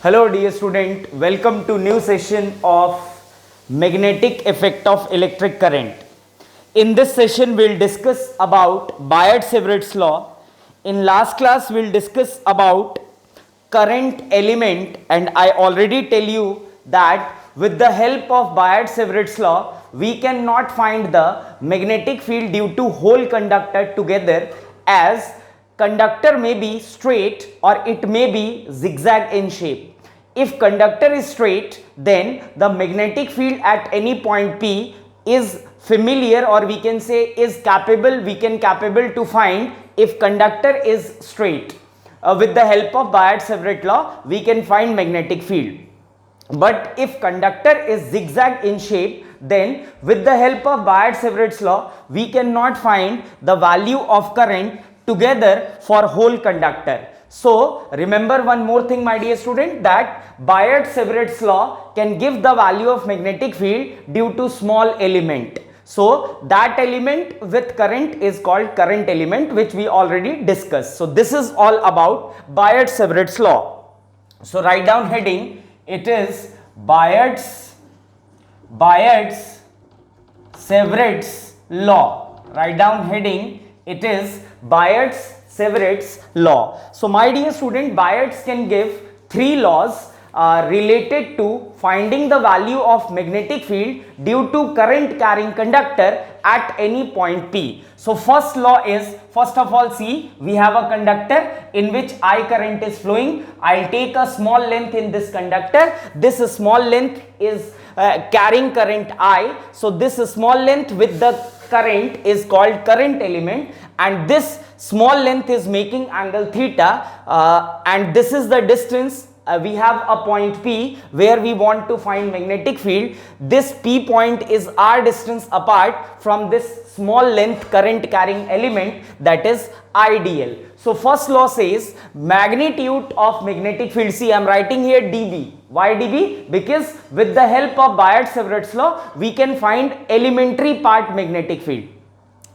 Hello dear student, welcome to new session of magnetic effect of electric current. In this session we'll discuss about Biot-Savart's law. In last class we'll discuss about current element, and I already tell you that with the help of Biot-Savart's law we cannot find the magnetic field due to whole conductor together, as conductor may be straight or it may be zigzag in shape. If conductor is straight, then the magnetic field at any point P is familiar, or we can say is capable, we can capable to find if conductor is straight. With the help of Biot-Savart law, we can find magnetic field. But if conductor is zigzag in shape, then with the help of Biot-Savart's law, we cannot find the value of current together for whole conductor. So remember one more thing, my dear student, that Biot-Savart's law can give the value of magnetic field due to small element. So that element with current is called current element, which we already discussed. So this is all about Biot-Savart's law. So write down heading, it is Biot-Savart's law. Write down heading, it is Biot-Savart's law. So my dear student, Biot can give three laws related to finding the value of magnetic field due to current carrying conductor at any point P. So first law is, first of all, see, we have a conductor in which I current is flowing. I'll take a small length in this conductor. This small length is carrying current I. So this small length with the current is called current element, and this small length is making angle theta, and this is the distance. We have a point P where we want to find magnetic field. This P point is our distance apart from this small length current carrying element, that is IDL. So first law says magnitude of magnetic field. See, I am writing here dB. Why dB? Because with the help of Biot-Savart's law we can find elementary part magnetic field.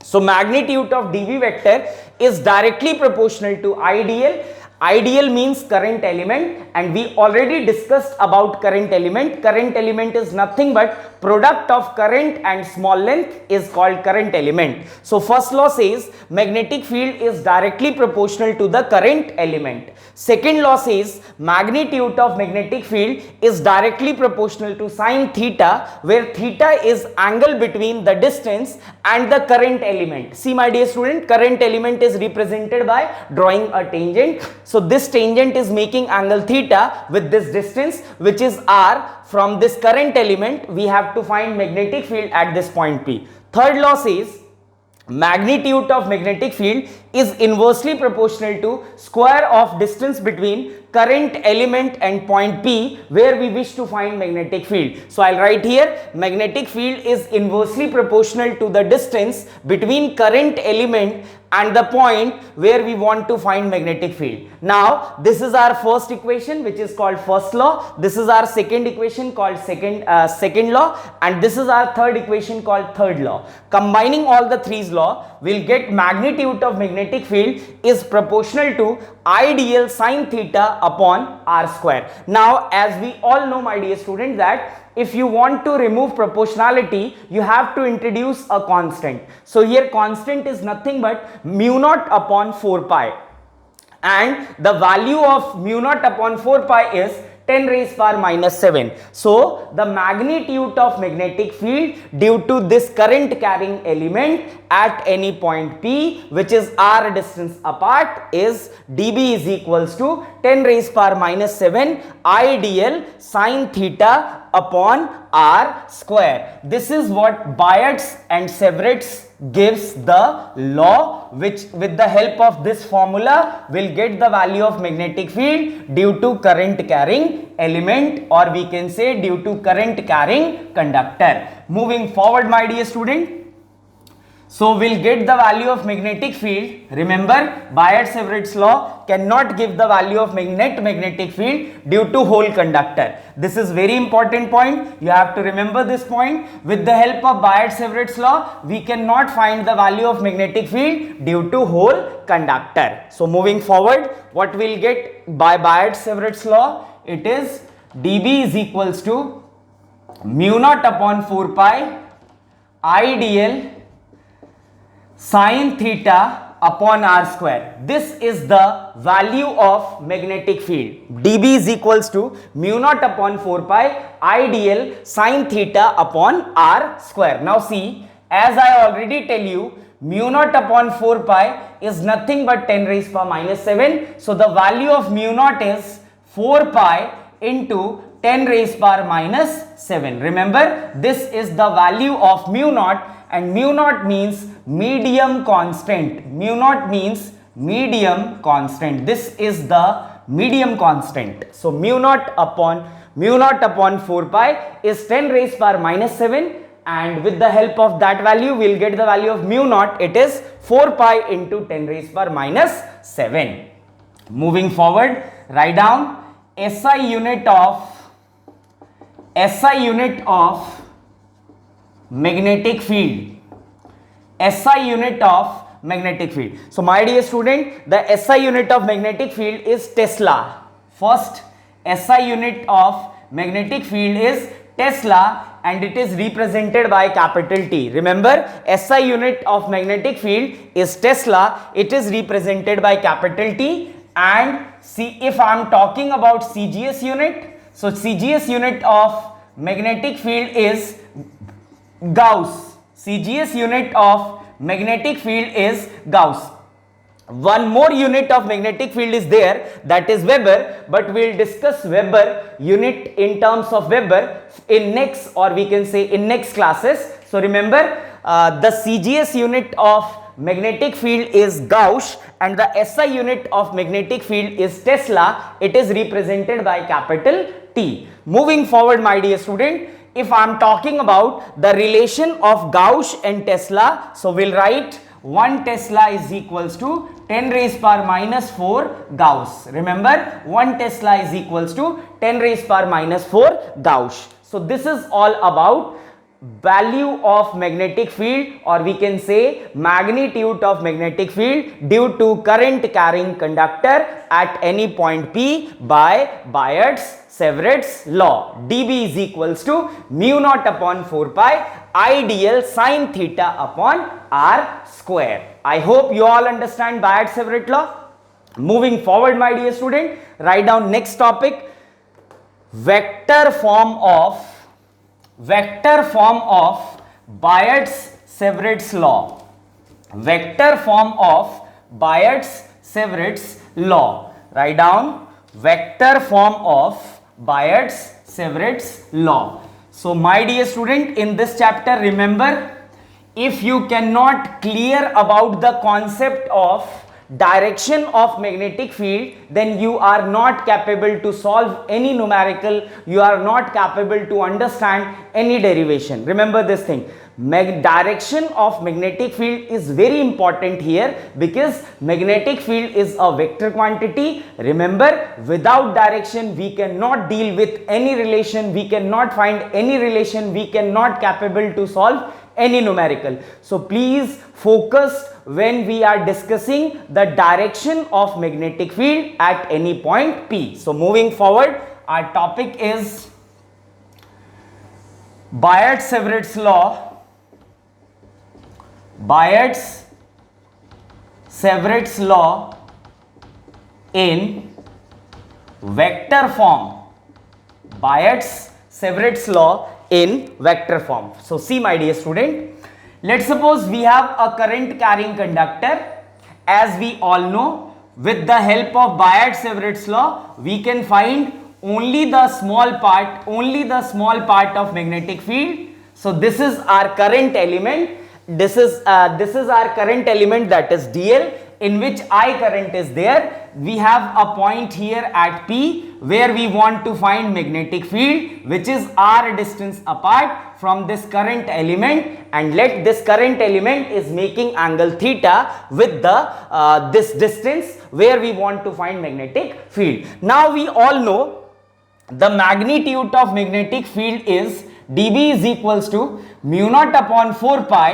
So magnitude of dB vector is directly proportional to IDL. IDL means current element, and we already discussed about current element. Current element is nothing but product of current and small length is called current element. So first law says magnetic field is directly proportional to the current element. Second law says magnitude of magnetic field is directly proportional to sine theta, where theta is angle between the distance and the current element. See my dear student, current element is represented by drawing a tangent. So this tangent is making angle theta with this distance, which is r. From this current element we have to find magnetic field at this point P. Third law says magnitude of magnetic field is inversely proportional to square of distance between current element and point P where we wish to find magnetic field. So I'll write here magnetic field is inversely proportional to the distance between current element and the point where we want to find magnetic field. Now this is our first equation, which is called first law. This is our second equation called second law, and this is our third equation called third law. Combining all the three law, we'll get magnitude of magnetic field is proportional to IDL sine theta upon r square. Now as we all know, my dear student, that if you want to remove proportionality, you have to introduce a constant. So here constant is nothing but mu naught upon 4 pi, and the value of mu naught upon 4 pi is 10 raised power minus 7. So the magnitude of magnetic field due to this current carrying element at any point P, which is r distance apart, is dB is equals to 10 raised power minus 7 IDL sine theta upon r square. This is what Biot and Savart's gives the law, which with the help of this formula will get the value of magnetic field due to current carrying element, or we can say due to current carrying conductor. Moving forward, my dear student, So we'll get the value of magnetic field. Remember, Biot-Savart's law cannot give the value of net magnetic field due to hole conductor. This is very important point. You have to remember this point. With the help of Biot-Savart's law, we cannot find the value of magnetic field due to hole conductor. So moving forward, what we'll get by Biot-Savart's law? It is dB is equals to mu naught upon 4 pi I dl sin theta upon r square. This is the value of magnetic field. dB is equals to mu naught upon 4 pi I dl sin theta upon r square. Now see, as I already tell you, mu naught upon 4 pi is nothing but 10 raised power minus 7. So the value of mu naught is 4 pi into 10 raised power minus 7. Remember, this is the value of mu naught, and mu naught means medium constant. Mu naught means medium constant. This is the medium constant. So mu naught upon 4 pi is 10 raised power minus 7, and with the help of that value we'll get the value of mu naught. It is 4 pi into 10 raised power minus 7. Moving forward, write down SI unit of magnetic field. SI unit of magnetic field. So my dear student, the SI unit of magnetic field is Tesla. First, SI unit of magnetic field is Tesla, and it is represented by capital T. Remember, SI unit of magnetic field is Tesla. It is represented by capital T. And see, if I am talking about CGS unit, so CGS unit of magnetic field is Gauss. CGS unit of magnetic field is Gauss. One more unit of magnetic field is there, that is Weber, but we'll discuss Weber unit in terms of Weber in next, or we can say in next classes. So remember, the CGS unit of magnetic field is Gauss, and the SI unit of magnetic field is Tesla. It is represented by capital T. Moving forward, my dear student, if I am talking about the relation of Gauss and Tesla, so we'll write 1 Tesla is equals to 10 raised power minus 4 Gauss. Remember, 1 Tesla is equals to 10 raised power minus 4 Gauss. So this is all about value of magnetic field, or we can say magnitude of magnetic field due to current carrying conductor at any point P by Biot-Savart's law. dB is equals to mu naught upon 4 pi I dl sin theta upon r square. I hope you all understand Biot-Savart law. Moving forward, my dear student, write down next topic, vector form of Biot-Savart's law. Vector form of Biot-Savart's law. Write down vector form of Biot-Savart's law. So my dear student, in this chapter, remember, if you cannot clear about the concept of direction of magnetic field, then you are not capable to solve any numerical, you are not capable to understand any derivation. Remember this thing, direction of magnetic field is very important here, because magnetic field is a vector quantity. Remember, without direction we cannot deal with any relation, we cannot find any relation, we cannot capable to solve any numerical. So please focus when we are discussing the direction of magnetic field at any point P. So moving forward, our topic is Biot-Savart's law. Biot-Savart's law in vector form. Biot-Savart's law in vector form. So see, my dear student, let's suppose we have a current carrying conductor. As we all know, with the help of Biot-Savart's law, we can find only the small part of magnetic field. So this is our current element. This is our current element, that is dl. in which I current is there. We have a point here at P where we want to find magnetic field, which is r distance apart from this current element, and let this current element is making angle theta with the this distance where we want to find magnetic field. Now we all know the magnitude of magnetic field is dB is equals to mu naught upon 4 pi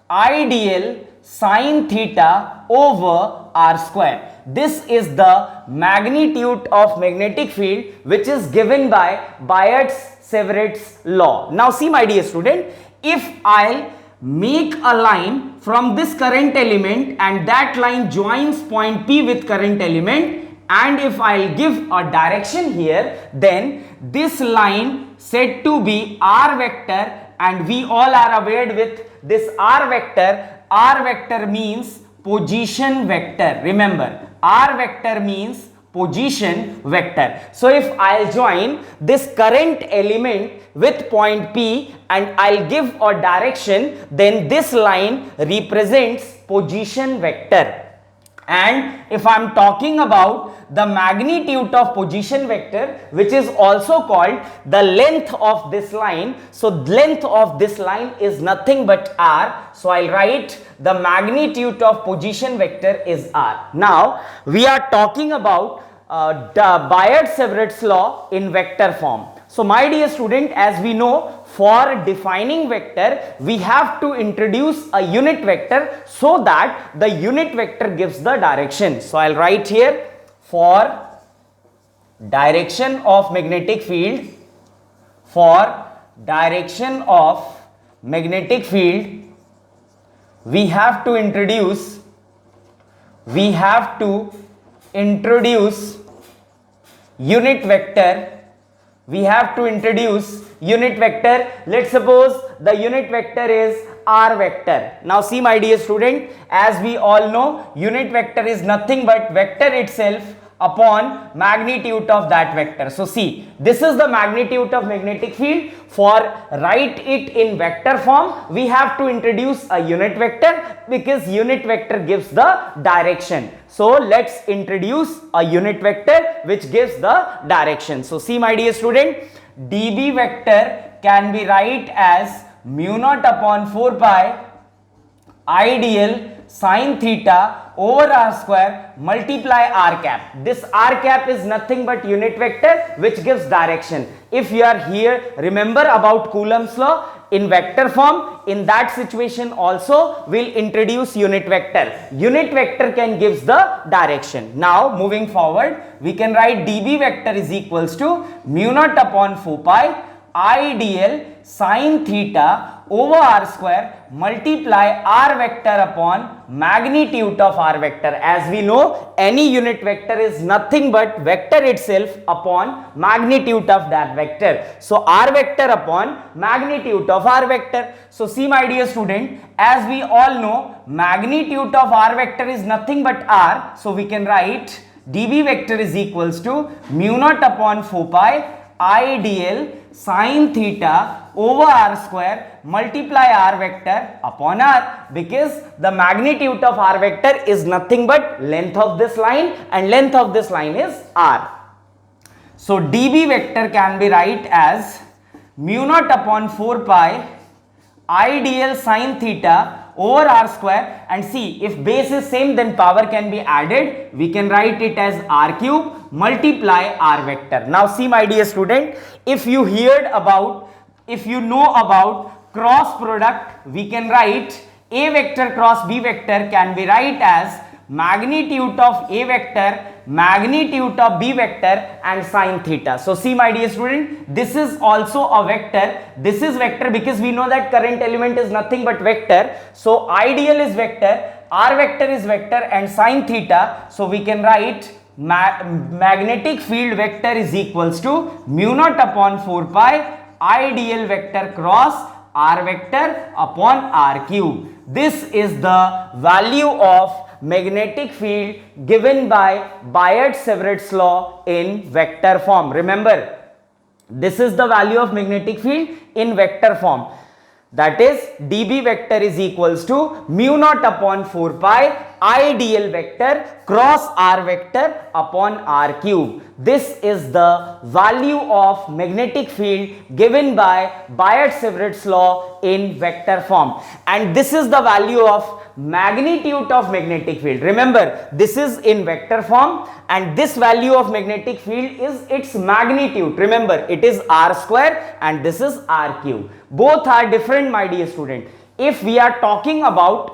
I dl sin theta over r square. This is the magnitude of magnetic field which is given by Biot-Savart's law. Now see my dear student, if I'll make a line from this current element and that line joins point P with current element, and if I'll give a direction here, then this line said to be r vector, and we all are aware with this r vector means position vector. Remember, r vector means position vector. So if I'll join this current element with point P and I'll give a direction, then this line represents position vector. And if I'm talking about the magnitude of position vector, which is also called the length of this line, so length of this line is nothing but r. So I'll write the magnitude of position vector is r. Now we are talking about the Biot-Savart's law in vector form. So my dear student, as we know, for defining vector we have to introduce a unit vector so that the unit vector gives the direction. So I'll write here, for direction of magnetic field, we have to introduce unit vector. Let's suppose the unit vector is r vector. Now see my dear student, as we all know, unit vector is nothing but vector itself upon magnitude of that vector. So see, this is the magnitude of magnetic field. For write it in vector form, we have to introduce a unit vector because unit vector gives the direction. So let's introduce a unit vector which gives the direction. So see my dear student, dB vector can be write as mu naught upon 4 pi I dl sin theta over r square multiply r cap. This r cap is nothing but unit vector which gives direction. If you are here, remember about Coulomb's law in vector form, in that situation also we'll introduce unit vector. Unit vector can gives the direction. Now moving forward, we can write dB vector is equals to mu naught upon 4 pi I dl sin theta over r square multiply r vector upon magnitude of r vector. As we know, any unit vector is nothing but vector itself upon magnitude of that vector. So r vector upon magnitude of r vector. So see my dear student, as we all know, magnitude of r vector is nothing but r. So we can write dB vector is equals to mu naught upon 4 pi I dl sin theta over r square multiply r vector upon r, because the magnitude of r vector is nothing but length of this line, and length of this line is r. So dB vector can be write as mu naught upon 4 pi I dl sin theta over r square, and see, if base is same then power can be added. We can write it as r cube multiply r vector. Now see my dear student, if you know about cross product, we can write a vector cross b vector can be write as magnitude of a vector, magnitude of b vector and sine theta. So see my dear student, this is also a vector. This is vector because we know that current element is nothing but vector. So ideal is vector, r vector is vector and sine theta. So we can write magnetic field vector is equals to mu naught upon 4 pi ideal vector cross r vector upon r cube. This is the value of magnetic field given by Biot-Savart's law in vector form. Remember, this is the value of magnetic field in vector form. that is dB vector is equals to mu naught upon 4 pi I dl vector cross r vector upon r cube. This is the value of magnetic field given by Biot-Savart's law in vector form, and this is the value of magnitude of magnetic field. Remember, this is in vector form and this value of magnetic field is its magnitude. Remember, it is r square and this is r cube. Both are different, my dear student. If we are talking about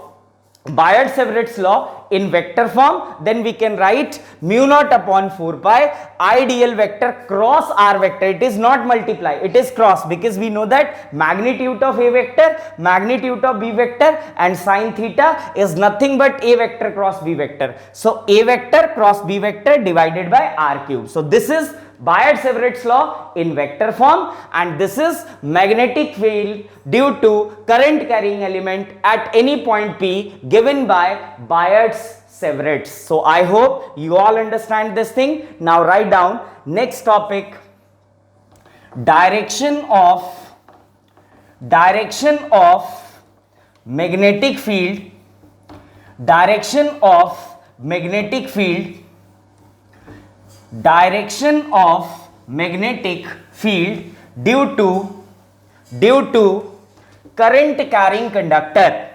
Biot-Savart's law in vector form, then we can write mu naught upon 4 pi I dl vector cross r vector. It is not multiply, it is cross, because we know that magnitude of a vector, magnitude of b vector and sine theta is nothing but a vector cross b vector. So a vector cross b vector divided by r cube. So this is Biot-Savart's law in vector form, and this is magnetic field due to current carrying element at any point P given by Biot-Savart's. So I hope you all understand this thing. Now write down next topic, direction of magnetic field, direction of magnetic field due to current carrying conductor,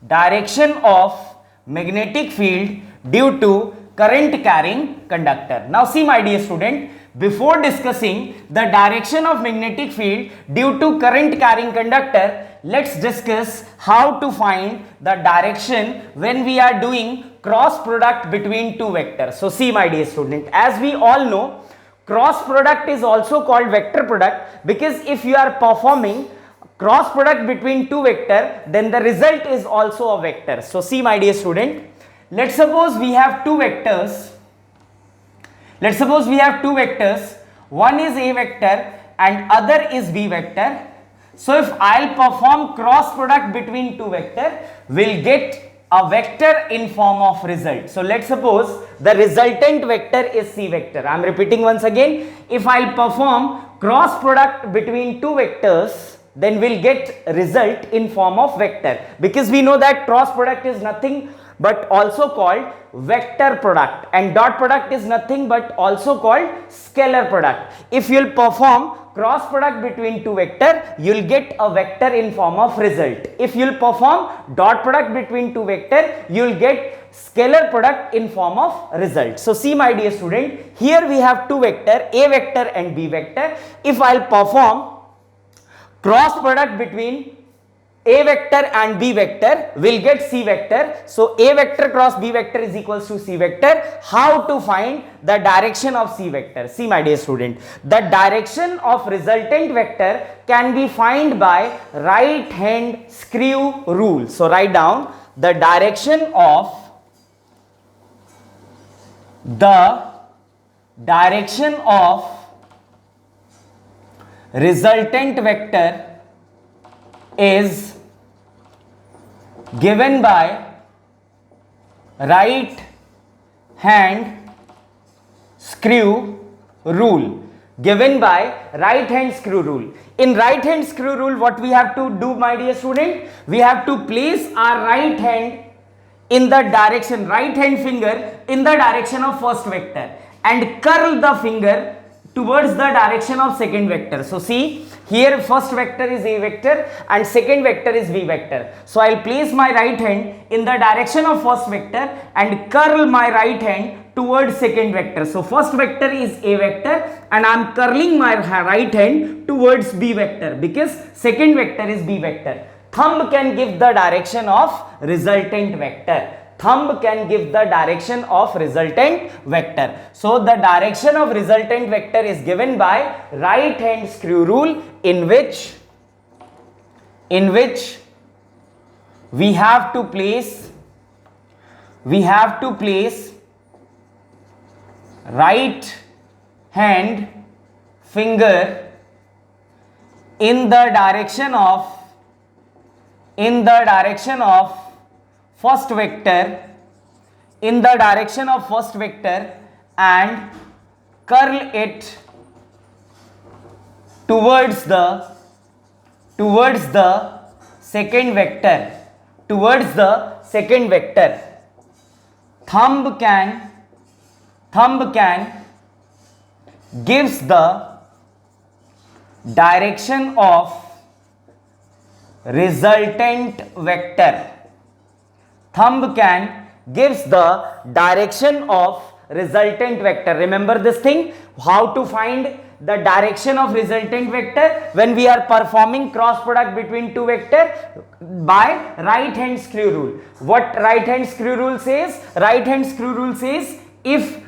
direction of magnetic field due to current carrying conductor. Now see, my dear student, before discussing the direction of magnetic field due to current carrying conductor, let's discuss how to find the direction when we are doing cross product between two vectors. So see, my dear student, as we all know, cross product is also called vector product, because if you are performing cross product between two vector, then the result is also a vector. So see, my dear student, let's suppose we have two vectors. One is a vector and other is b vector. So if I'll perform cross product between two vector, we'll get a vector in form of result. So let's suppose the resultant vector is c vector. I'm repeating once again. If I'll perform cross product between two vectors, then we'll get result in form of vector, because we know that cross product is nothing but also called vector product, and dot product is nothing but also called scalar product. If you'll perform cross product between two vector, you'll get a vector in form of result. If you'll perform dot product between two vector, you'll get scalar product in form of result. So see, my dear student, here we have two vector, a vector and b vector. If I'll perform cross product between a vector and b vector, will get c vector. So a vector cross b vector is equals to c vector. How to find the direction of c vector? See, my dear student, the direction of resultant vector can be found by right hand screw rule. So write down the direction of resultant vector is given by right hand screw rule. In right hand screw rule, what we have to do, my dear student, we have to place our right hand in the direction, right hand finger in the direction of first vector, and curl the finger towards the direction of second vector. So see, here first vector is a vector and second vector is b vector. So I'll place my right hand in the direction of first vector and curl my right hand towards second vector. So first vector is a vector and I'm curling my right hand towards b vector, because second vector is b vector. Thumb can give the direction of resultant vector. So the direction of resultant vector is given by right hand screw rule, in which we have to place right hand finger in the direction of first vector, and curl it towards the second vector, towards the second vector. Thumb can gives the direction of resultant vector. Thumb can gives the direction of resultant vector. Remember this thing, how to find the direction of resultant vector when we are performing cross product between two vectors? By right hand screw rule. What right hand screw rule says? Right hand screw rule says, if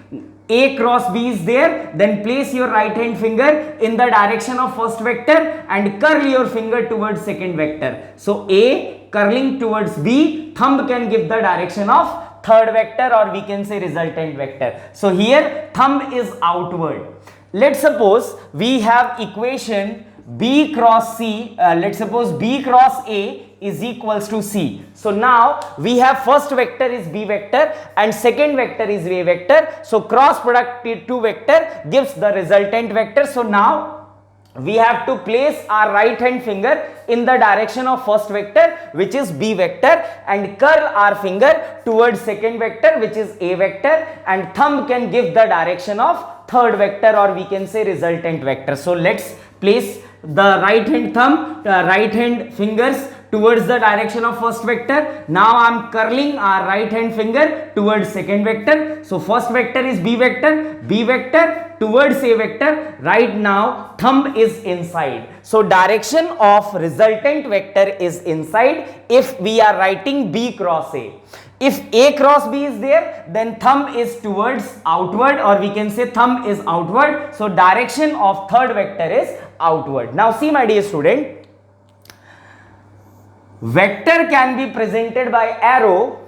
A cross B is there, then place your right hand finger in the direction of first vector and curl your finger towards second vector. So A curling towards B, thumb can give the direction of third vector, or we can say resultant vector. So here thumb is outward. Let's suppose we have equation B cross C. Let's suppose B cross A is equals to C. So now we have first vector is B vector and second vector is A vector. So cross product two vector gives the resultant vector. So now we have to place our right hand finger in the direction of first vector, which is B vector, and curl our finger towards second vector, which is A vector, and thumb can give the direction of third vector, or we can say resultant vector. So let's place the right hand thumb, right hand fingers towards the direction of first vector. Now I am curling our right hand finger towards second vector. So first vector is B vector towards A vector. Right now thumb is inside. So direction of resultant vector is inside if we are writing B cross A. If A cross B is there, then thumb is towards outward, or we can say thumb is outward. So direction of third vector is outward. Now see my dear student, vector can be presented by arrow.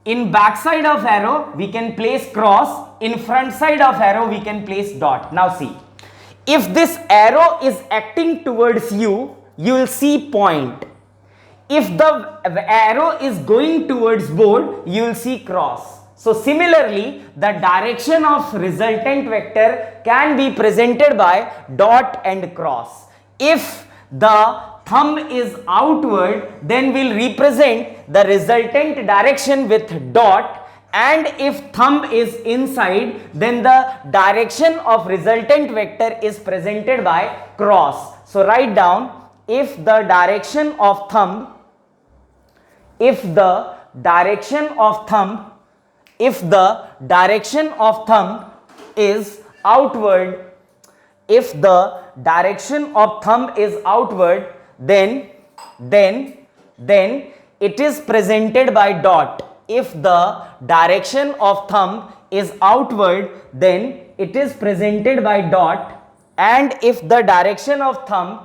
In back side of arrow we can place cross, in front side of arrow we can place dot. Now see, if this arrow is acting towards you, you will see point. If the arrow is going towards board, you will see cross. So similarly, the direction of resultant vector can be presented by dot and cross. If the thumb is outward, then we'll represent the resultant direction with dot, and if thumb is inside, then the direction of resultant vector is presented by cross. So write down, if the direction of thumb is outward, then it is presented by dot. If the direction of thumb is outward, then it is presented by dot, and if the direction of thumb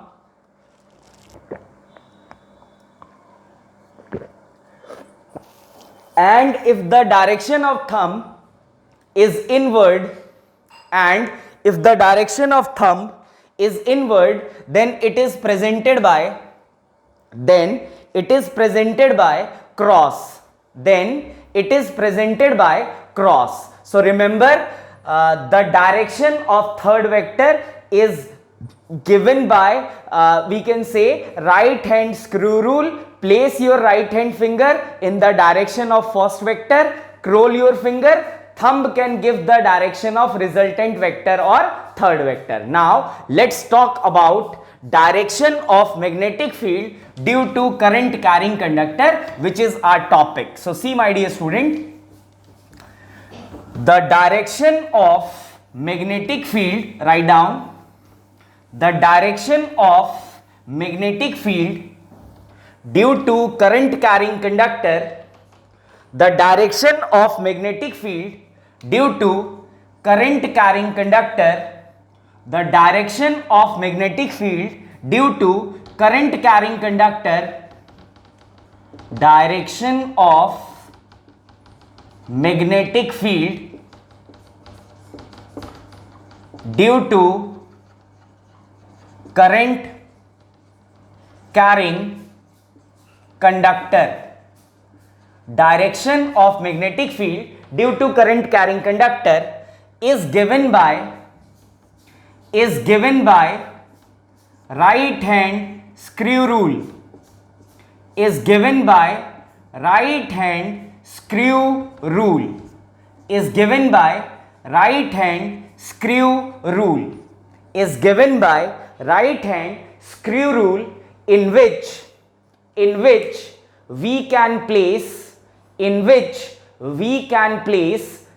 is inward, then it is presented by cross. So remember, the direction of third vector is given by we can say right hand screw rule. Place your right hand finger in the direction of first vector, curl your finger, thumb can give the direction of resultant vector or third vector. Now let's talk about direction of magnetic field due to current carrying conductor, which is our topic. So see my dear student, the direction of magnetic field, write down, the direction of magnetic field due to current carrying conductor, the direction of magnetic field due to current carrying conductor, the direction of magnetic field due to current carrying conductor, direction of magnetic field due to current carrying conductor, direction of magnetic field due to current carrying conductor is given by right hand screw rule, is given by right hand screw rule, is given by right hand screw rule, is given by right hand screw rule, in which we can place, in which we can place,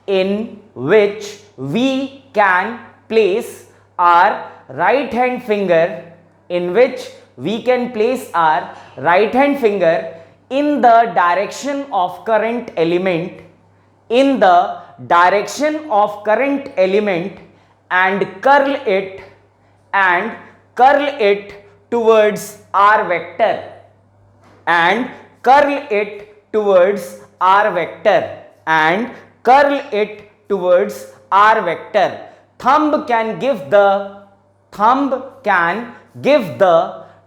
in which we can place our right hand finger, in which we can place our right hand finger in the direction of current element, in the direction of current element, and curl it towards r vector, and curl it towards r vector, and curl it towards r vector. Thumb can give the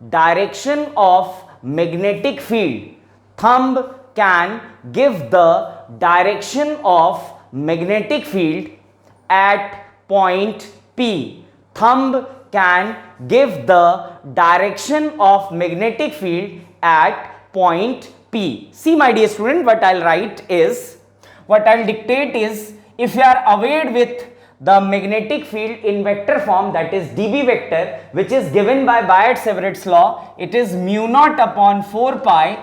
direction of magnetic field. Thumb can give the direction of magnetic field at point P. Thumb can give the direction of magnetic field at point P. See, my dear student, what I'll dictate is, if you are aware with the magnetic field in vector form, that is dB vector, which is given by Biot-Savart's law, it is mu naught upon 4 pi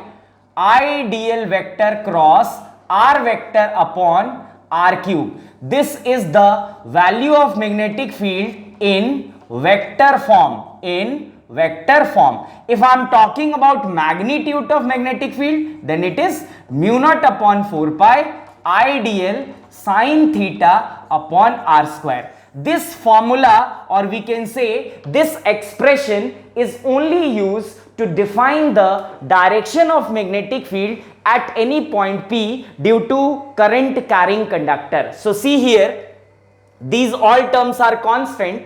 I dl vector cross r vector upon r cube. This is the value of magnetic field in vector form, If I am talking about magnitude of magnetic field, then it is mu naught upon 4 pi I dl sin theta upon r square. This formula, or we can say this expression, is only used to define the direction of magnetic field at any point P due to current carrying conductor. So see here, these all terms are constant.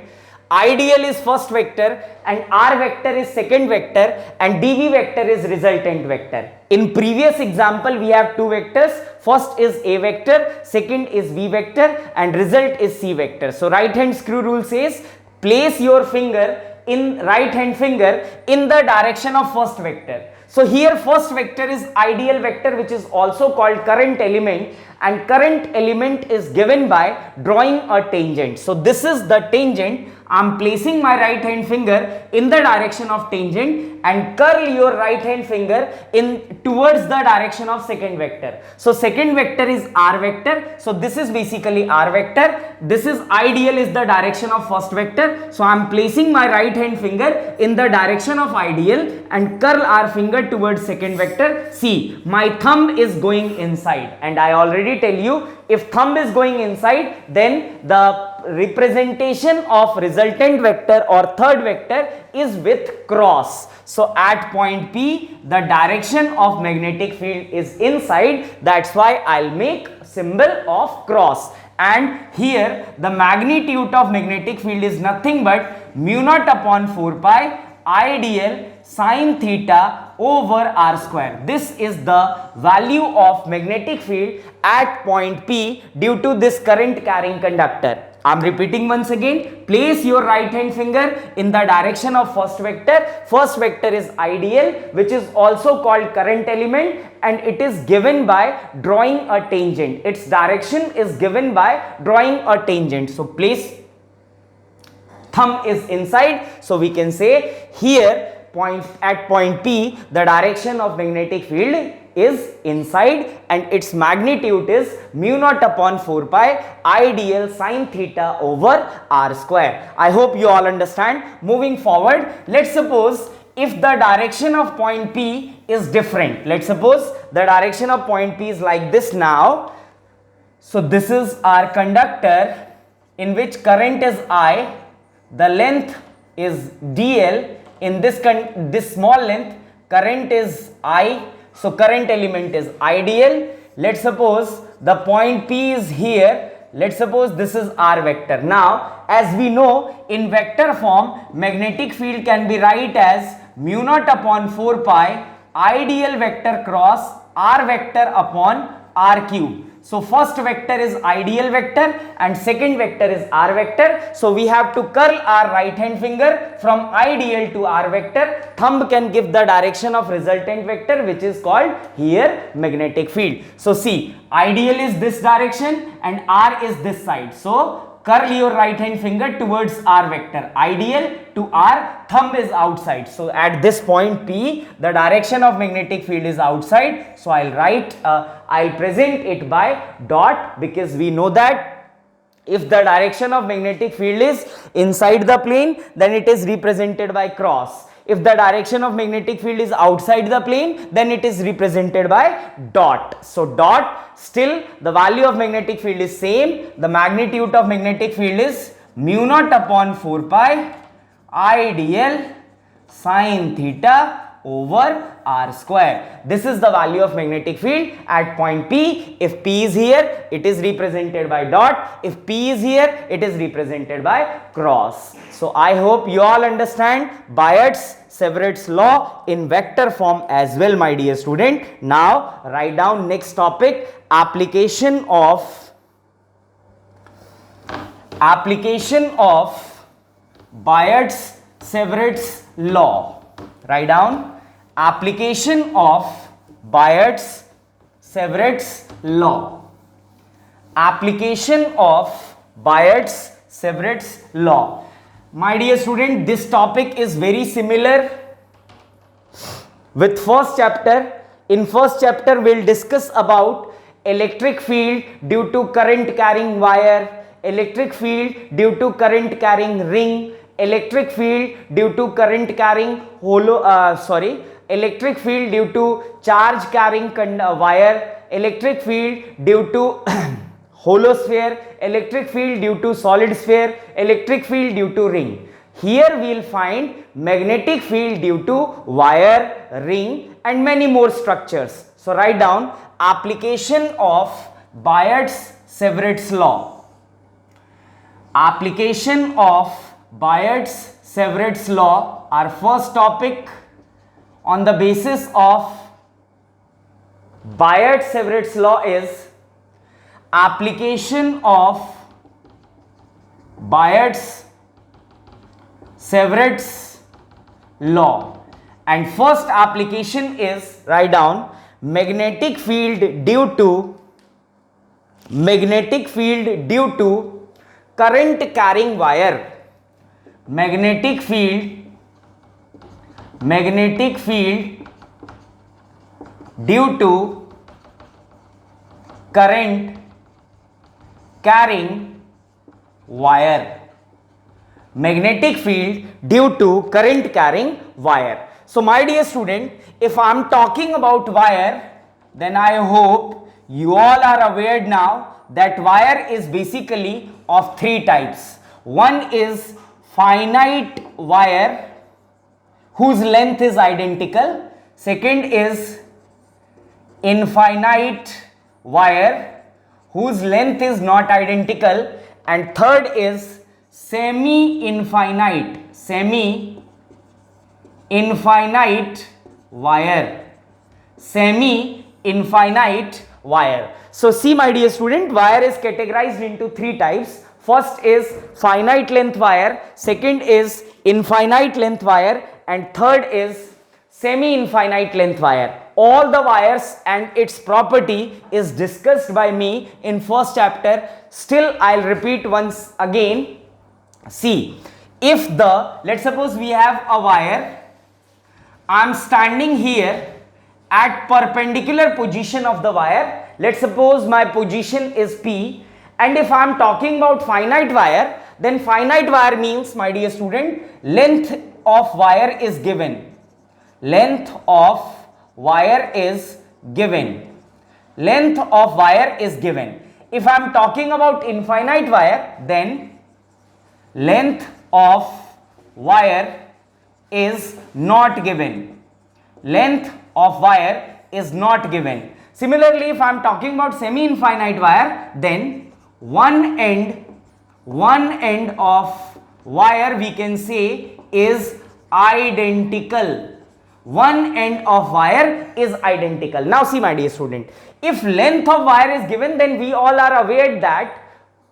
Ideal is first vector and r vector is second vector and dv vector is resultant vector. In previous example, we have two vectors. First is a vector, second is v vector, and result is c vector. So right hand screw rule says, place your finger in right hand finger in the direction of first vector. So here first vector is ideal vector, which is also called current element, and current element is given by drawing a tangent. So this is the tangent. I am placing my right hand finger in the direction of tangent and curl your right hand finger in towards the direction of second vector. So second vector is r vector. So this is basically r vector. This is ideal is the direction of first vector. So I am placing my right hand finger in the direction of ideal and curl r finger towards second vector. See, my thumb is going inside, and I already tell you, if thumb is going inside, then the representation of resultant vector or third vector is with cross. So at point P, the direction of magnetic field is inside. That's why I'll make symbol of cross. And here the magnitude of magnetic field is nothing but mu naught upon 4 pi I dl sin theta over r square. This is the value of magnetic field at point P due to this current carrying conductor. I am repeating once again, place your right hand finger in the direction of first vector. First vector is ideal, which is also called current element, and it is given by drawing a tangent. Its direction is given by drawing a tangent. So place thumb is inside. So we can say here at point P, the direction of magnetic field is inside and its magnitude is mu naught upon 4 pi I dl sin theta over r square. I hope you all understand. Moving forward, let's suppose if the direction of point P is different. Let's suppose the direction of point P is like this now. So this is our conductor in which current is I, the length is dl. In this small length, current is I, so current element is ideal. Let's suppose the point P is here. Let's suppose this is r vector. Now, as we know, in vector form, magnetic field can be write as mu naught upon 4 pi ideal vector cross r vector upon r cube. So first vector is ideal vector and second vector is r vector. So we have to curl our right hand finger from ideal to r vector. Thumb can give the direction of resultant vector, which is called here magnetic field. So see, ideal is this direction and r is this side. So curl your right hand finger towards r vector, ideal to r, thumb is outside. So at this point P, the direction of magnetic field is outside. So I'll present it by dot, because we know that if the direction of magnetic field is inside the plane, then it is represented by cross. If the direction of magnetic field is outside the plane, then it is represented by dot. So dot, still the value of magnetic field is same. The magnitude of magnetic field is mu naught upon 4 pi ideal sine theta over r square. This is the value of magnetic field at point P. If P is here, it is represented by dot. If P is here, it is represented by cross. So I hope you all understand Biot-Savart's law in vector form as well, my dear student. Now write down next topic, application of Biot-Savart's law. Write down application of Biot-Savart's law. Application of Biot-Savart's law. My dear student, this topic is very similar with first chapter. In first chapter, we'll discuss about electric field due to current carrying wire, electric field due to current carrying ring, electric field due to current carrying electric field due to charge carrying wire, electric field due to hollow sphere, electric field due to solid sphere, electric field due to ring. Here we will find magnetic field due to wire, ring and many more structures. So write down application of Biot-Savart's law. Application of Biot-Savart's law, our first topic on the basis of Biot-Savart's law is application of Biot-Savart's law, and first application is, write down, magnetic field due to current carrying wire. Magnetic field due to current carrying wire. Magnetic field due to current carrying wire. So my dear student, if I am talking about wire, then I hope you all are aware now that wire is basically of three types. One is finite wire whose length is identical. Second is infinite wire whose length is not identical, and third is semi-infinite wire. Semi-infinite wire. So see my dear student, wire is categorized into three types. First is finite length wire, second is infinite length wire, and third is semi-infinite length wire. All the wires and its property is discussed by me in first chapter. Still I'll repeat once again. See, if let's suppose we have a wire, I'm standing here at perpendicular position of the wire. Let's suppose my position is P, and if I'm talking about finite wire, then finite wire means, my dear student, length of wire is given. Length of wire is given. Length of wire is given. If I'm talking about infinite wire, then length of wire is not given. Length of wire is not given. Similarly, if I'm talking about semi-infinite wire, then one end of wire we can say is identical. one end of wire is identical. Now see my dear student, if length of wire is given, then we all are aware that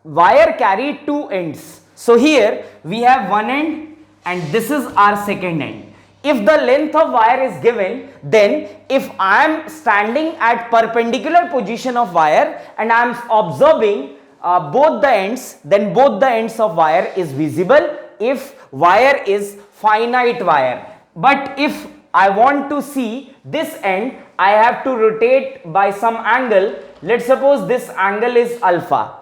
wire carry two ends. So here we have one end and this is our second end. If the length of wire is given, then if I am standing at perpendicular position of wire and I am observing both the ends, then both the ends of wire is visible if wire is finite wire. But if I want to see this end, I have to rotate by some angle. Let's suppose this angle is alpha.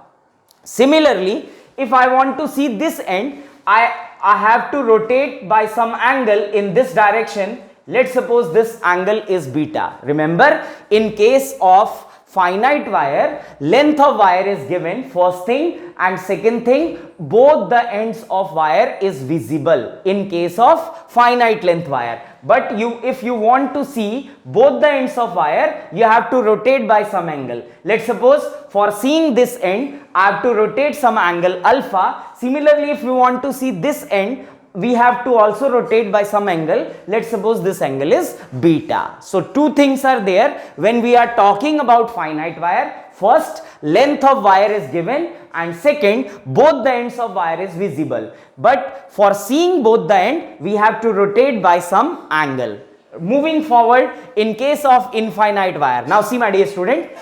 Similarly, if I want to see this end, I have to rotate by some angle in this direction. Let's suppose this angle is beta. Remember, in case of finite wire, length of wire is given, first thing, and second thing, both the ends of wire is visible in case of finite length wire. But if you want to see both the ends of wire, you have to rotate by some angle. Let's suppose for seeing this end, I have to rotate some angle alpha. Similarly, if you want to see this end, we have to also rotate by some angle. Let's suppose this angle is beta. So two things are there when we are talking about finite wire. First, length of wire is given, and second, both the ends of wire is visible. But for seeing both the end, we have to rotate by some angle. Moving forward, in case of infinite wire. Now see my dear student,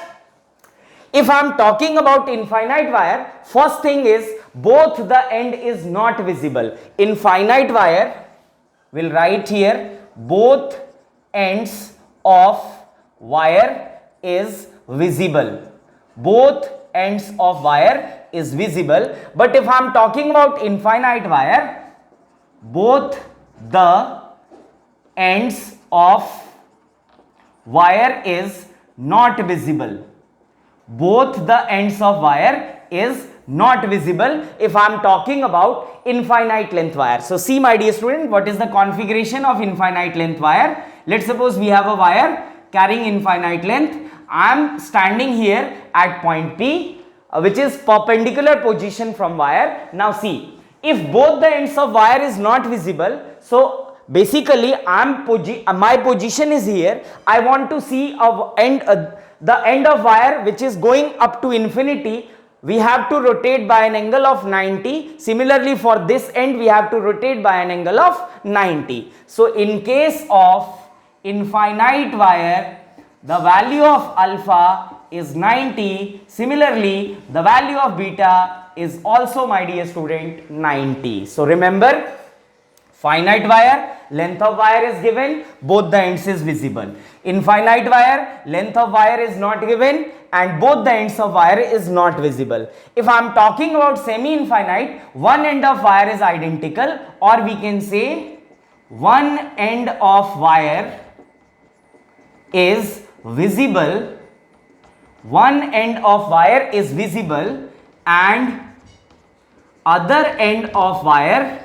if I am talking about infinite wire, first thing is both the end is not visible. Infinite wire, we'll write here, both ends of wire is visible. Both ends of wire is visible. But if I am talking about infinite wire, both the ends of wire is not visible. Both the ends of wire is not visible if I am talking about infinite length wire. So see my dear student, what is the configuration of infinite length wire? Let's suppose we have a wire carrying infinite length. I am standing here at point P, which is perpendicular position from wire. Now see, if both the ends of wire is not visible, so basically my position is here. I want to see the end of wire which is going up to infinity. We have to rotate by an angle of 90. Similarly, for this end, we have to rotate by an angle of 90. So in case of infinite wire, the value of alpha is 90. Similarly, the value of beta is also, my dear student, 90. So remember, finite wire, length of wire is given, both the ends is visible. Infinite wire, length of wire is not given and both the ends of wire is not visible. If I am talking about semi-infinite, one end of wire is identical, or we can say one end of wire is visible, one end of wire is visible and other end of wire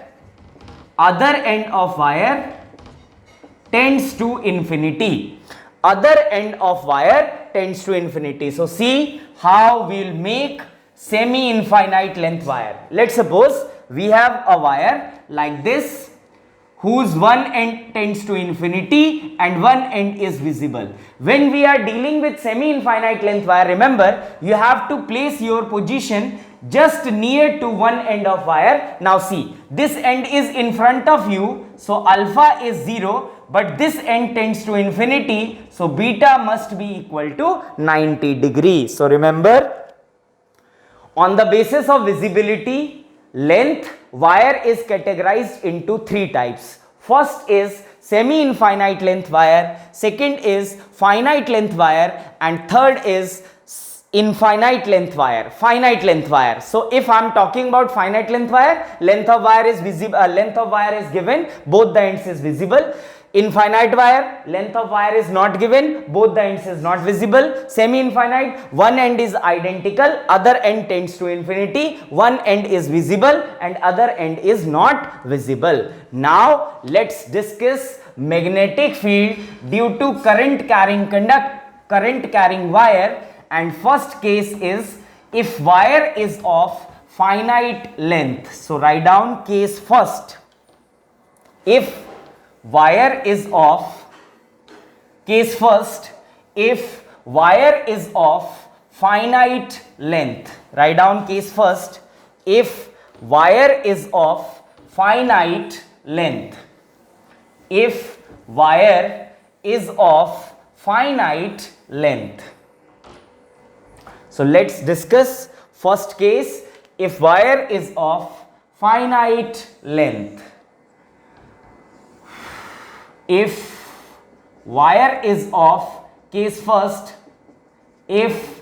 tends to infinity. Other end of wire tends to infinity. So see how we will make semi-infinite length wire. Let's suppose we have a wire like this, whose one end tends to infinity and one end is visible. When we are dealing with semi-infinite length wire, remember, you have to place your position just near to one end of wire. Now see, this end is in front of you, so alpha is 0, but this end tends to infinity, so beta must be equal to 90 degrees. So remember, on the basis of visibility, length wire is categorized into three types. First is semi-infinite length wire, second is finite length wire, and third is infinite length wire, finite length wire. So if I am talking about finite length wire, length of wire is visible, length of wire is given, both the ends is visible. Infinite wire, length of wire is not given, both the ends is not visible. Semi-infinite, one end is identical, other end tends to infinity, one end is visible and other end is not visible. Now let's discuss magnetic field due to current carrying wire. And first case is if wire is of finite length. So write down case first. If wire is of Case first, if wire is of finite length. Write down case first. If wire is of finite length. If wire is of finite length. So let's discuss first case. If wire is of finite length. If wire is of, case first, if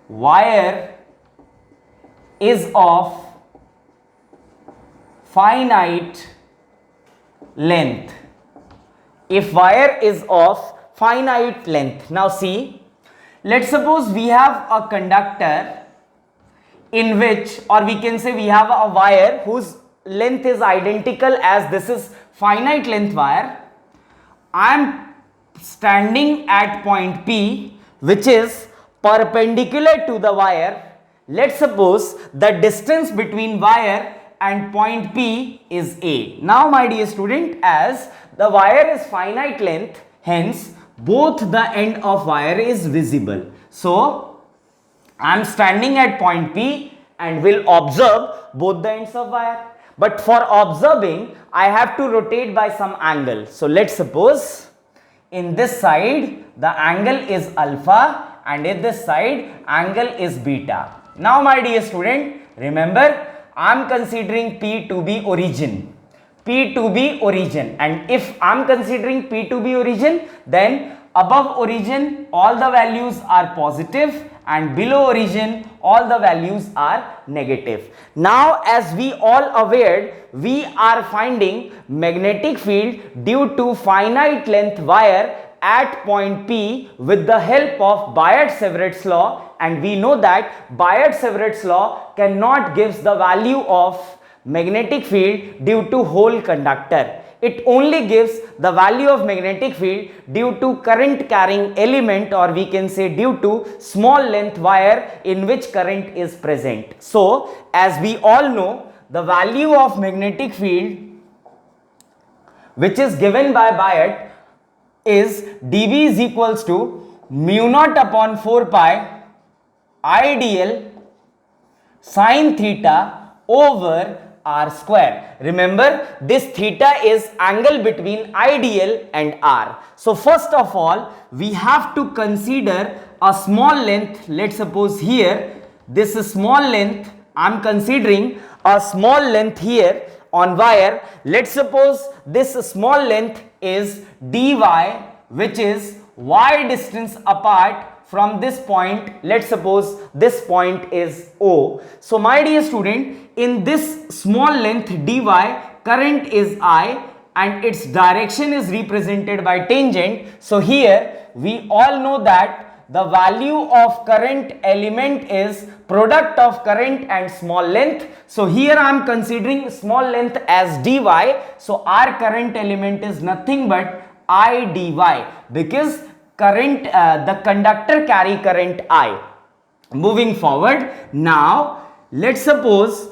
wire is of finite length. If wire is of finite length. Now see, let's suppose we have a conductor in which, or we can say we have a wire whose length is identical as this is finite length wire. I am standing at point P, which is perpendicular to the wire. Let's suppose the distance between wire and point P is A. Now my dear student, as the wire is finite length, hence both the end of wire is visible. So I am standing at point P and will observe both the ends of wire. But for observing, I have to rotate by some angle. So let's suppose in this side the angle is alpha and in this side angle is beta. Now my dear student, remember I am considering P to be origin. P to be origin, and if I am considering P to be origin, then above origin all the values are positive and below origin all the values are negative. Now as we all aware, we are finding magnetic field due to finite length wire at point P with the help of Biot-Savart's law, and we know that Biot-Savart's law cannot give the value of magnetic field due to whole conductor. It only gives the value of magnetic field due to current carrying element, or we can say due to small length wire in which current is present. So as we all know, the value of magnetic field which is given by Biot is dB is equals to mu naught upon 4 pi IDL sine theta over r square. Remember, this theta is angle between IDL and r. So first of all, we have to consider a small length. Let's suppose here this is small length. I am considering a small length here on wire. Let's suppose this small length is dy, which is y distance apart from this point. Let's suppose this point is O. So my dear student, in this small length dy, current is I and its direction is represented by tangent. So here we all know that the value of current element is product of current and small length. So here I am considering small length as dy. So our current element is nothing but I dy, because current the conductor carry current I. Moving forward, now let's suppose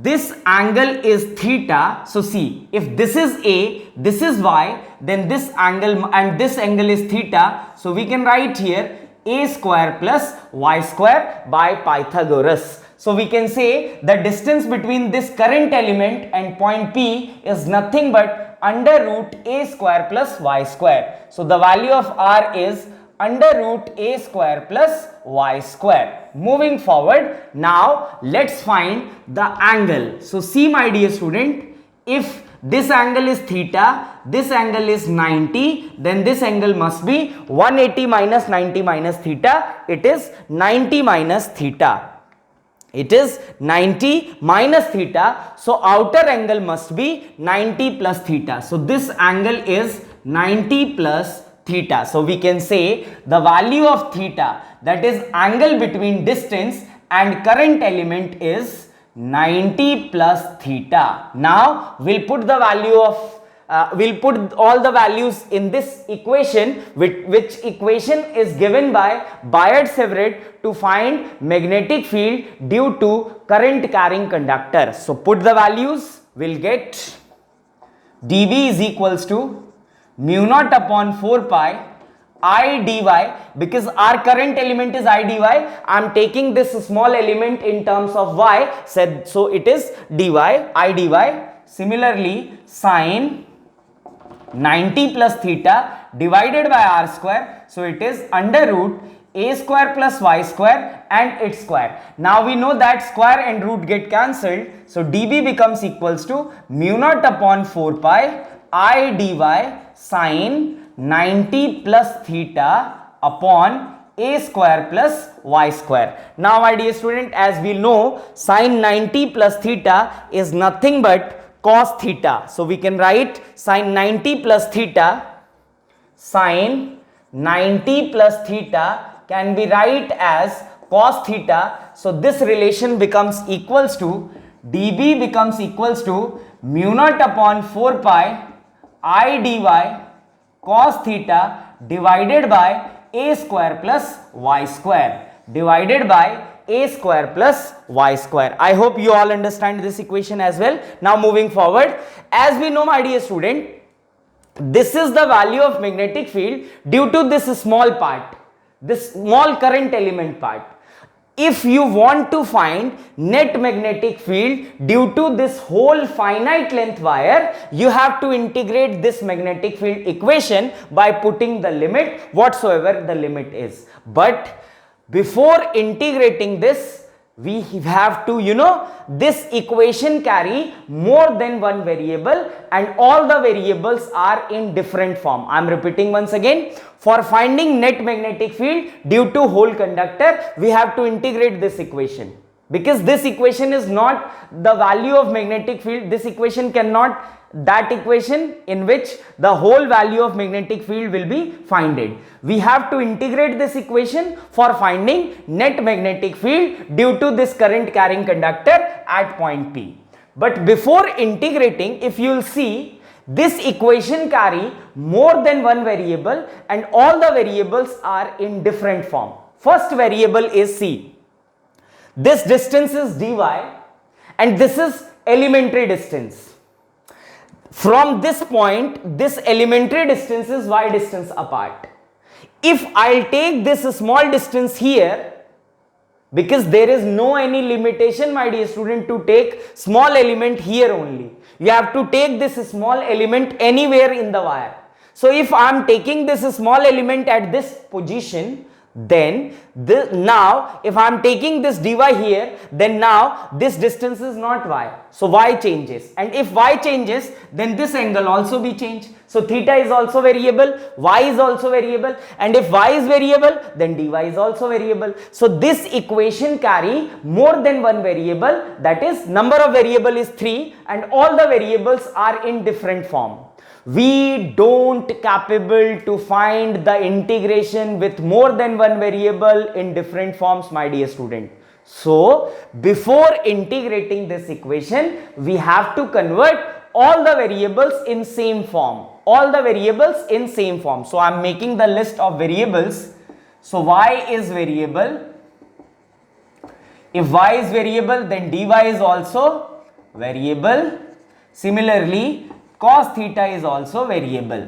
this angle is theta. So see, if this is A, this is Y, then this angle and this angle is theta. So we can write here A square plus Y square by Pythagoras. So we can say the distance between this current element and point P is nothing but under root A square plus Y square. So the value of R is under root A square plus Y square. Moving forward, now let's find the angle. So see my dear student, if this angle is theta, this angle is 90, then this angle must be 180 minus 90 minus theta. It is 90 minus theta. It is 90 minus theta. So outer angle must be 90 plus theta. So this angle is 90 plus theta. So we can say the value of theta, that is angle between distance and current element, is 90 plus theta. Now we'll put the value of we'll put all the values in this equation, which equation is given by Biot-Savart to find magnetic field due to current carrying conductor. So put the values, we'll get dB is equals to mu naught upon 4 pi I dy, because our current element is I dy, I am taking this small element in terms of y, so it is dy, I dy. Similarly, sine 90 plus theta divided by r square, so it is under root a square plus y square and its square. Now we know that square and root get cancelled, so db becomes equals to mu naught upon 4 pi I dy sine 90 plus theta upon a square plus y square. Now my dear student, as we know, sine 90 plus theta is nothing but cos theta. So we can write sine 90 plus theta, sine 90 plus theta can be write as cos theta. So this relation becomes equals to db becomes equals to mu naught upon 4 pi I dy cos theta divided by a square plus y square divided by a square plus y square. I hope you all understand this equation as well. Now moving forward, as we know my dear student, this is the value of magnetic field due to this small part, this small current element part. If you want to find net magnetic field due to this whole finite length wire, you have to integrate this magnetic field equation by putting the limit, whatsoever the limit is. But before integrating this, we have to, this equation carry more than one variable and all the variables are in different form. I am repeating once again. For finding net magnetic field due to hole conductor, we have to integrate this equation, because this equation is not the value of magnetic field. This equation cannot that equation in which the whole value of magnetic field will be finded. We have to integrate this equation for finding net magnetic field due to this current carrying conductor at point P. But before integrating, if you will see, this equation carry more than one variable and all the variables are in different form. First variable is C. This distance is dy and this is elementary distance. From this point, this elementary distance is y distance apart. If I'll take this small distance here, because there is no any limitation my dear student to take small element here only. You have to take this small element anywhere in the wire. So if I am taking this small element at this position, then now if I am taking this dy here, then now this distance is not y. So y changes, and if y changes, then this angle also be changed. So theta is also variable, y is also variable, and if y is variable, then dy is also variable. So this equation carry more than one variable, that is number of variable is 3 and all the variables are in different form. We don't capable to find the integration with more than one variable in different forms my dear student. So before integrating this equation, we have to convert all the variables in same form. All the variables in same form. So I am making the list of variables. So y is variable. If y is variable, then dy is also variable. Similarly, cos theta is also variable.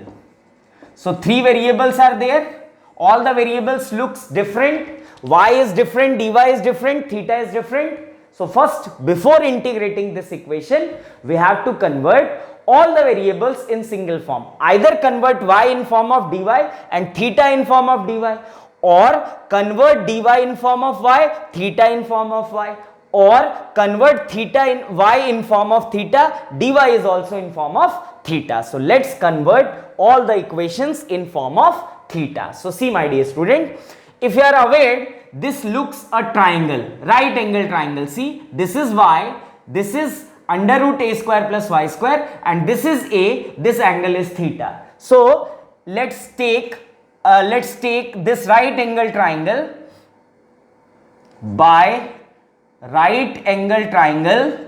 So 3 variables are there. All the variables looks different. Y is different, dy is different, theta is different. So first, before integrating this equation, we have to convert all the variables in single form. Either convert y in form of dy and theta in form of dy, or convert dy in form of y, theta in form of y, or convert theta in y in form of theta, dy is also in form of theta. So let's convert all the equations in form of theta. So see my dear student, if you are aware, this looks a triangle, right angle triangle. See, this is y, this is under root a square plus y square, and this is a, this angle is theta. So let's take this right angle triangle by right angle triangle.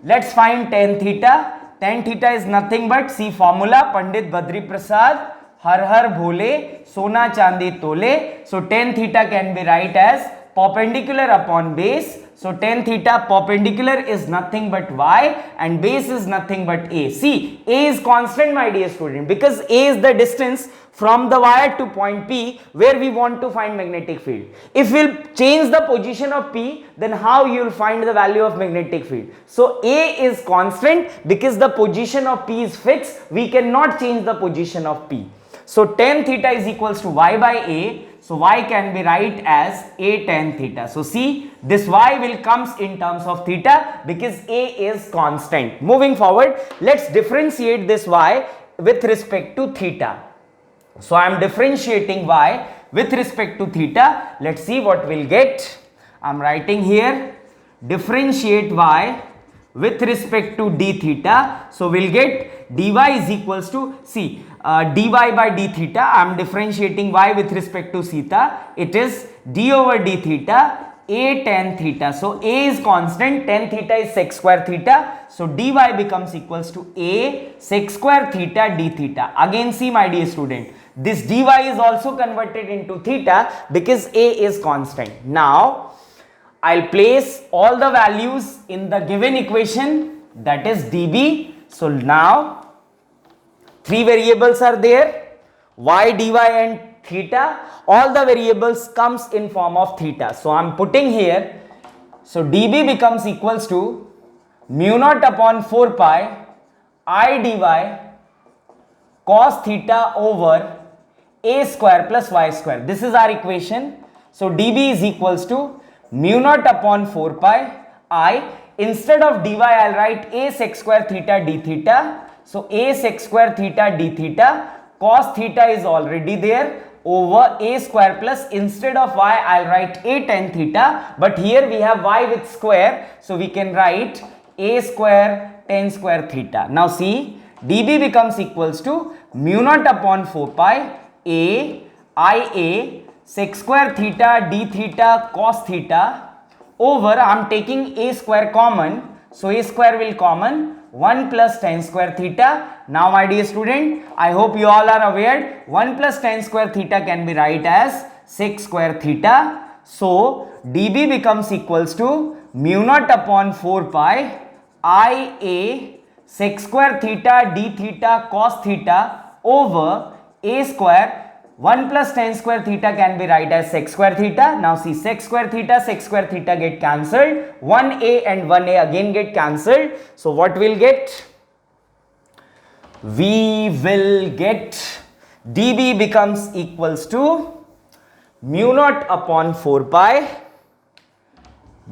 Let's find tan theta. Tan theta is nothing but, see formula, Pandit Badri Prasad, har har bhole, sona chandi tole. So tan theta can be write as perpendicular upon base So tan theta perpendicular is nothing but y and base is nothing but a. See, a is constant, my dear student, because a is the distance from the wire to point P where we want to find magnetic field. If we'll change the position of P, then how you will find the value of magnetic field? So A is constant because the position of P is fixed. We cannot change the position of P. So tan theta is equals to y by A. So y can be write as a tan theta. So see, this y will comes in terms of theta because a is constant. Moving forward, let's differentiate this y with respect to theta. So I am differentiating y with respect to theta. Let's see what we'll get. I am writing here differentiate y with respect to d theta. So we'll get dy is equals to, see, dy by d theta. I am differentiating y with respect to theta. It is d over d theta a tan theta. So a is constant, tan theta is sec square theta. So dy becomes equals to a sec square theta d theta. Again see, my dear student, this dy is also converted into theta because a is constant. Now I'll place all the values in the given equation, that is dB. So now three variables are there, y, dy and theta. All the variables comes in form of theta. So I'm putting here, so dB becomes equals to mu naught upon 4 pi I dy cos theta over a square plus y square. This is our equation. So dB is equals to mu naught upon 4 pi I. Instead of dy, I'll write a sec square theta d theta. So a sec square theta d theta, cos theta is already there, over a square plus, instead of y, I'll write a tan theta. But here we have y with square, so we can write a square tan square theta. Now see, dB becomes equals to mu naught upon 4 pi a ia sec square theta d theta cos theta over, I'm taking a square common, so a square will common 1 plus tan square theta. Now my dear student, I hope you all are aware 1 plus tan square theta can be write as sec square theta. So dB becomes equals to mu naught upon 4 pi ia sec square theta d theta cos theta over a square. 1 plus tan square theta can be write as sec square theta. Now see, sec square theta get cancelled. 1a and 1a again get cancelled. So what we'll get? We will get dB becomes equals to mu naught upon 4 pi.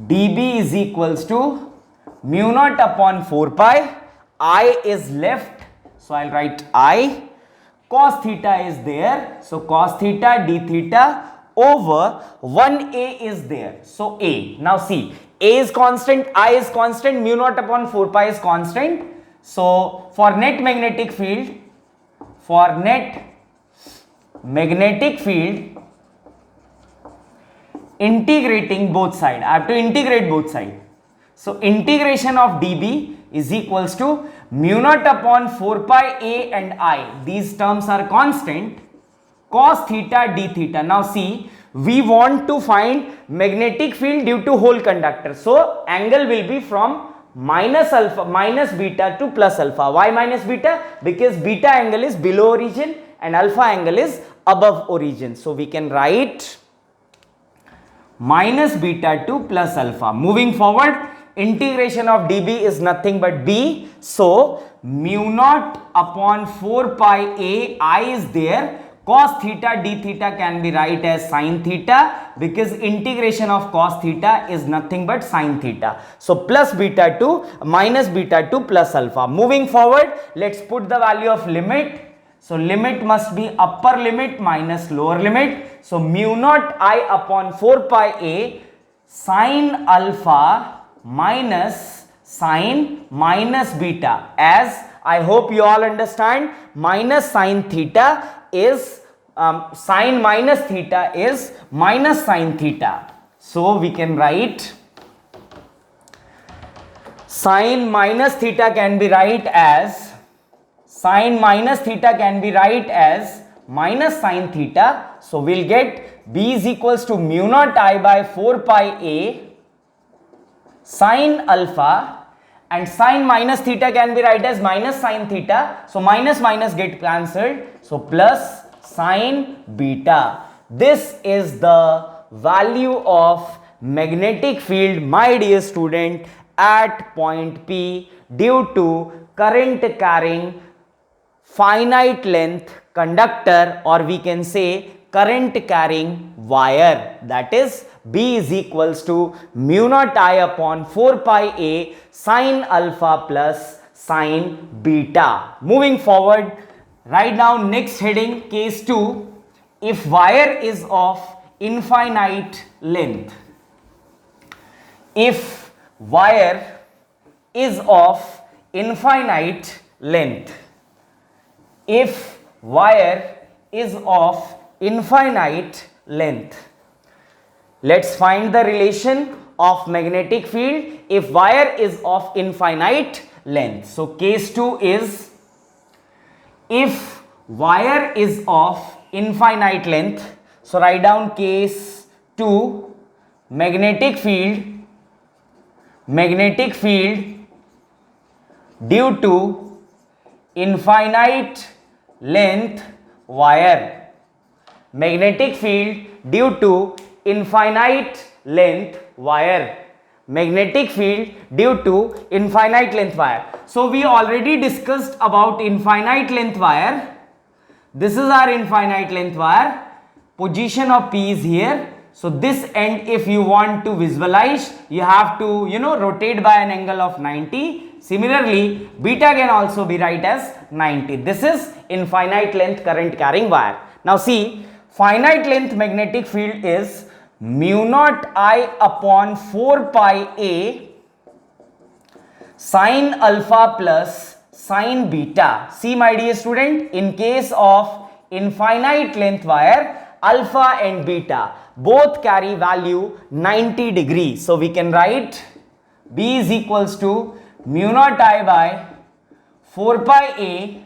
dB is equals to mu naught upon 4 pi. I is left, so I'll write I. Cos theta is there, so cos theta d theta over 1a is there, so a. Now see, a is constant, I is constant, mu naught upon 4 pi is constant. So for net magnetic field, integrating both sides, I have to integrate both sides. So integration of dB is equals to mu naught upon 4 pi a and I. These terms are constant. Cos theta d theta. Now see, we want to find magnetic field due to hole conductor. So angle will be from minus beta to plus alpha. Why minus beta? Because beta angle is below origin and alpha angle is above origin. So we can write minus beta to plus alpha. Moving forward, integration of dB is nothing but b. So mu naught upon 4 pi a I is there. Cos theta d theta can be write as sin theta because integration of cos theta is nothing but sin theta. So plus beta to minus beta to plus alpha. Moving forward, let's put the value of limit. So limit must be upper limit minus lower limit. So mu naught I upon 4 pi a sin alpha minus sin minus beta, as I hope you all understand, minus sin theta is sin minus theta is minus sin theta. So we can write sin minus theta can be write as minus sin theta. So we'll get b is equals to mu naught I by 4 pi a sine alpha, and sine minus theta can be written as minus sine theta, so minus minus get cancelled, so plus sine beta. This is the value of magnetic field, my dear student, at point P due to current carrying finite length conductor, or we can say current carrying wire, that is B is equals to mu naught I upon 4 pi A sine alpha plus sine beta. Moving forward, write down next heading, case 2. If wire is of infinite length, if wire is of infinite length, if wire is of infinite length, let's find the relation of magnetic field if wire is of infinite length. So case 2 is, if wire is of infinite length, so write down case 2, magnetic field due to infinite length wire, magnetic field due to infinite length wire, magnetic field due to infinite length wire. So we already discussed about infinite length wire. This is our infinite length wire, position of P is here. So this end, if you want to visualize, you have to rotate by an angle of 90. Similarly, beta can also be written as 90. This is infinite length current carrying wire. Now see, finite length magnetic field is mu naught I upon 4 pi A sine alpha plus sine beta. See my dear student, in case of infinite length wire, alpha and beta both carry value 90 degrees. So we can write B is equals to mu naught I by 4 pi A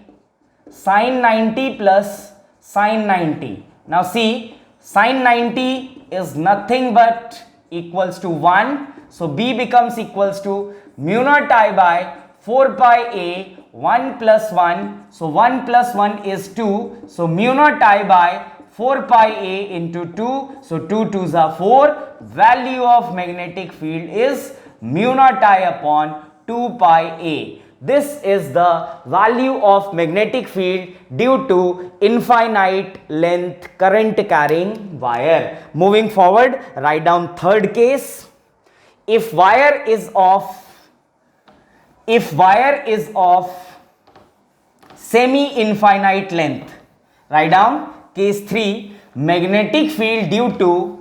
sine 90 plus sine 90. Now see, sine 90 is nothing but equals to 1. So B becomes equals to mu naught I by 4 pi A 1 plus 1. So 1 plus 1 is 2. So mu naught I by 4 pi A into 2. So 2 2s are 4. Value of magnetic field is mu naught I upon 2 pi A. This is the value of magnetic field due to infinite length current carrying wire. Moving forward, write down third case. If wire is of semi-infinite length, write down case 3, magnetic field due to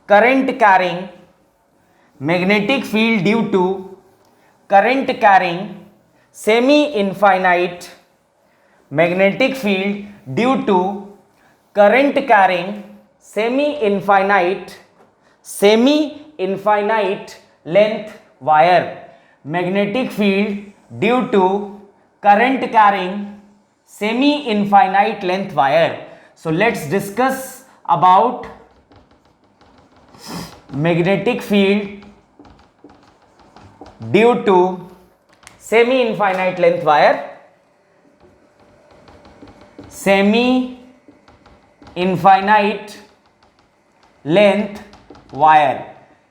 current carrying semi-infinite length wire, magnetic field due to current carrying semi-infinite length wire. So let's discuss about magnetic field due to semi-infinite length wire. Semi-infinite length wire.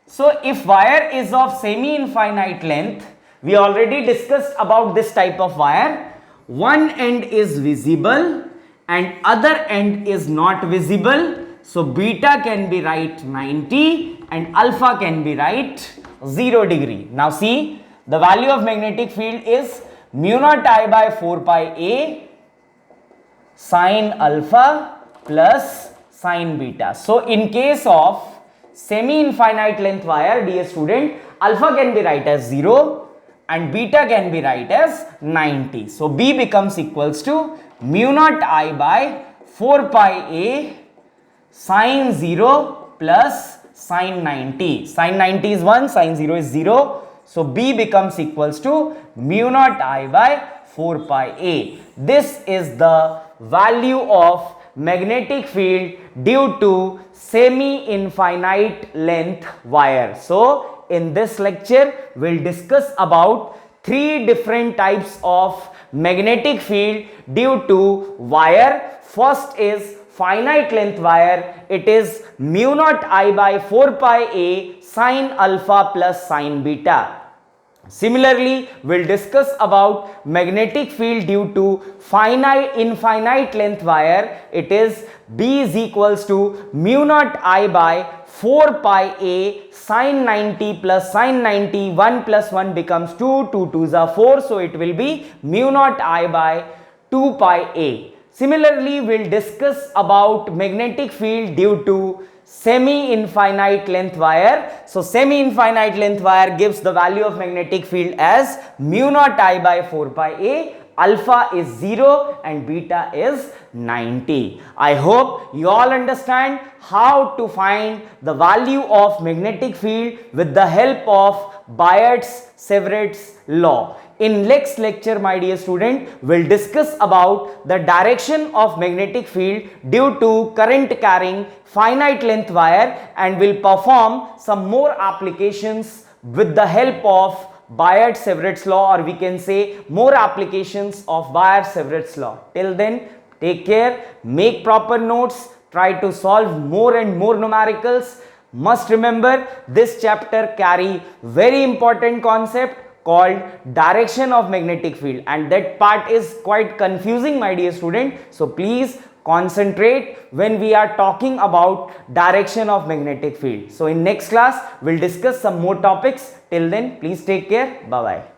So if wire is of semi-infinite length, we already discussed about this type of wire. One end is visible and other end is not visible. So beta can be right 90 and alpha can be right 0 degree. Now see, the value of magnetic field is mu naught I by 4 pi A sine alpha plus sine beta. So in case of semi-infinite length wire, dear student, alpha can be right as 0 and beta can be right as 90. So B becomes equals to mu naught I by 4 pi A sine 0 plus sine 90. Sine 90 is 1, sine 0 is 0. So B becomes equals to mu naught I by 4 pi A. This is the value of magnetic field due to semi-infinite length wire. So in this lecture we'll discuss about three different types of magnetic field due to wire. First is finite length wire. It is mu naught I by 4 pi a sin alpha plus sin beta. Similarly, we'll discuss about magnetic field due to infinite length wire. It is B is equals to mu naught I by 4 pi a sin 90 plus sin 90, 1 plus 1 becomes 2, 2 2s are 4, so it will be mu naught I by 2 pi a. Similarly, we'll discuss about magnetic field due to semi-infinite length wire. So semi-infinite length wire gives the value of magnetic field as mu naught I by 4 pi a, alpha is 0 and beta is 90. I hope you all understand how to find the value of magnetic field with the help of Biot-Savart's law. In next lecture, my dear student, we'll discuss about the direction of magnetic field due to current carrying finite length wire, and will perform some more applications with the help of Biot-Savart's law, or we can say more applications of Biot-Savart's law. Till then, take care, make proper notes, try to solve more and more numericals. Must remember, this chapter carry very important concept called direction of magnetic field, and that part is quite confusing, my dear student. So please concentrate when we are talking about direction of magnetic field. So in next class we'll discuss some more topics. Till then, please take care. Bye bye.